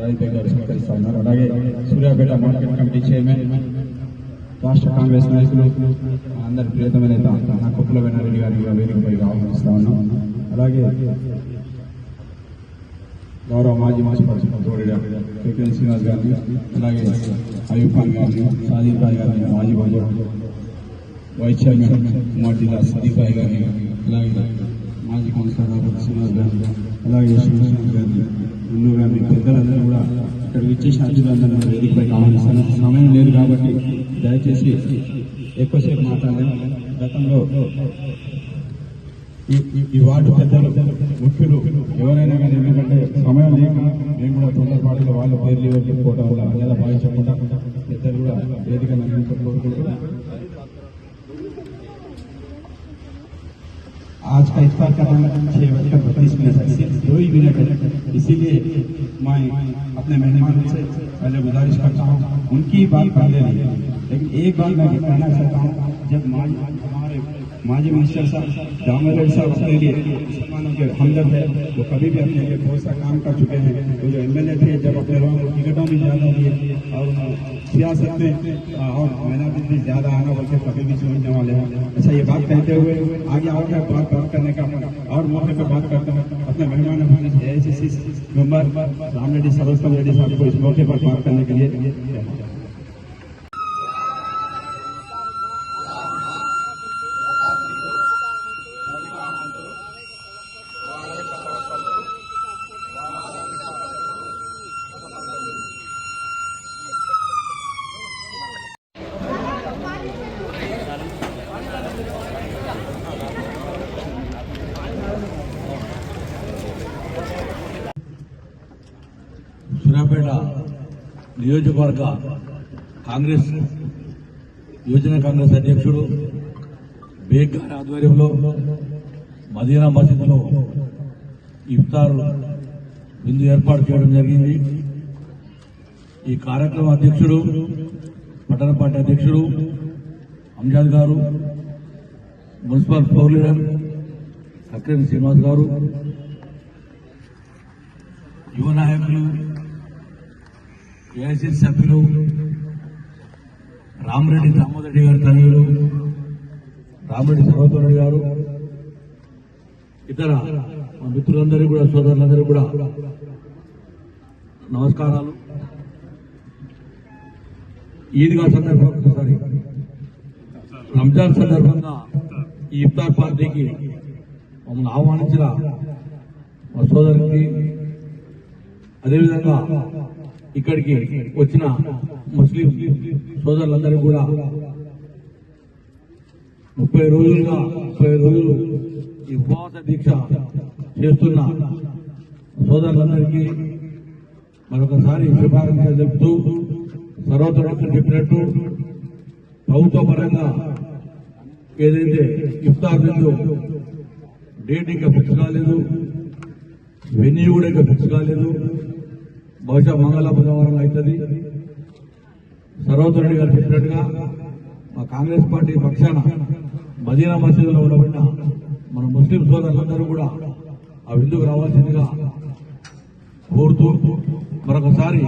రాజపేట గారు సహకరిస్తా ఉన్నారు. అలాగే సూర్యాపేట మార్కెట్ కమిటీ చైర్మన్, రాష్ట్ర కాంగ్రెస్ నాయకులు, అందరి ప్రియతమైన నా కొప్పుల వెన్నారెడ్డి గారిని వేదికపై ఆహ్వానిస్తా ఉన్నాం. అలాగే గౌరవ మాజీ మున్సిపల్ కేకే శ్రీనివాస్ గారిని, అలాగే అయూబ్ ఖాన్ గారిని, సాదిక్ భాయ్ గారిని, మాజీ వైస్ చైర్మన్ ఉమ్మడి జిల్లా సాదిక్ భాయ్ గారిని, అలాగే మాజీ కౌన్సిలర్ శ్రీనివాస్ గారిని, అలాగే శ్రీనివాస్ గారిని, ముందు గారిని, పెద్దలందరూ కూడా ఇక్కడికి ఇచ్చేసిన అతిథులందరూ వేదికపై ఆహ్వానిస్తాను. సమయం లేదు కాబట్టి దయచేసి ఎక్కువసేపు మాట్లాడలేము. గతంలో ఈ వార్డు పెద్దలు, ముఖ్యులు ఎవరైనా కానీ, ఎందుకంటే సమయం లేక మేము కూడా తొందరపాటుగా వాళ్ళ పేర్లు చెప్పుకోవడం వల్ల లేదా భావించకుండా పెద్దలు కూడా వేదిక కోరుకుంటూ आज का इफ्तार करना 6 बजकर 32 मिनट है, 2 ही मिनट है। इसीलिए मैं अपने मेहमानों से पहले गुजारिश करता हूँ उनकी बात पहले नहीं, लेकिन एक बात मैं कहना चाहता हूँ, जब हमारे माजी मिनिस्टर साहब दामोदर साहब अपने लिए मुसलमानों के हमदर्द है, वो कभी भी अपने लिए बहुत सा काम कर चुके हैं। वो जो एमएलए थे, जब अपने लोगों को टिकटों भी ज़्यादा दिए और सियासत में और मेहनत भी ज़्यादा आना बोल के कभी भी समझने वाले हैं। अच्छा, ये बात कहते हुए आगे और बात करने का और मौके पर बात करता हूँ। अपने मेहमान AICC मेंबर राम रेड्डी सरोस्तम रेड्डी साहब को इस मौके पर बात करने के लिए సూర్యాపేట నియోజకవర్గ కాంగ్రెస్ యువజన కాంగ్రెస్ అధ్యక్షుడు బేగ్ గారి ఆధ్వర్యంలో మదీనా మసీదులో ఇఫ్తార్ విందు ఏర్పాటు చేయడం జరిగింది. ఈ కార్యక్రమ అధ్యక్షుడు, పట్టణ పార్టీ అధ్యక్షుడు అంజాద్ గారు, మున్సిపల్ ఫ్లోర్ లీడర్ సక్రేని శ్రీనివాస్ గారు, యువ నాయకులు, AICC సభ్యులు రామరెడ్డి దామోదరెడ్డి గారి తనయులు రామరెడ్డి సర్వతోరెడ్డి గారు, ఇతర మా మిత్రులందరికీ కూడా, సోదరులందరికీ కూడా నమస్కారాలు. ఈద్గా సందర్భంగా రంజాన్ సందర్భంగా ఈ ఇఫ్తార్ పార్టీకి మమ్మల్ని ఆహ్వానించిన మా సోదరునికి, అదేవిధంగా ఇక్కడికి వచ్చిన ముస్లిం సోదరులందరికీ కూడా 30 రోజులు ఈ ఉపవాస దీక్ష చేస్తున్న సోదరులందరికీ మరొకసారి శుభాకాంక్షలు చెబుతూ, సర్వతోడు చెప్పినట్టు ప్రభుత్వ పరంగా ఏదైతే ఇఫ్తార్ విందు డేట్ ఇంకా ఫిక్స్ కాలేదు, వెన్యూ కూడా ఇంకా ఫిక్స్ కాలేదు, బహుశా మంగళ బుధవారం అవుతుంది. సర్వతోరెడ్డి గారు చెప్పినట్టుగా మా కాంగ్రెస్ పార్టీ పక్షాన మదీనా మసీదులో ఉండబడిన మన ముస్లిం సోదరులందరూ కూడా ఆ విందుకు రావాల్సిందిగా కోరుతూ మరొకసారి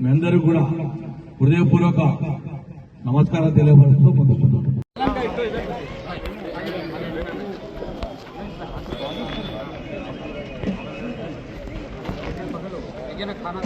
మీ అందరికీ కూడా హృదయపూర్వక నమస్కారం తెలియపరుస్తూ పొందుతున్నాను. खाना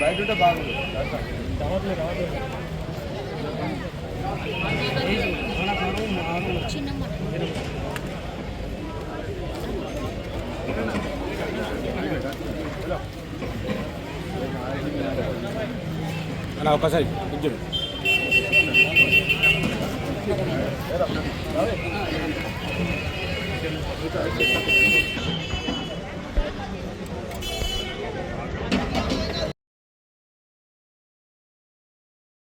బయట బాగుంది చిన్న అలా ఒకసారి ఇద్దరు